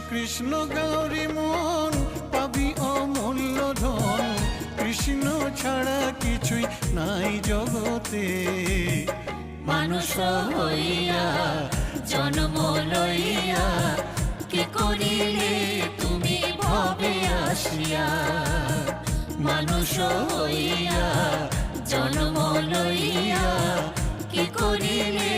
কৃষ্ণ গৌরী মন পাবি অমূল্য ধন, কৃষ্ণ ছাড়া কিছুই নাই জগতে। মানুষ হইয়া জন্ম লইয়া কি করিলে তুমি ভবে আসিয়া। মানুষ হইয়া জন্ম লইয়া কি করিলে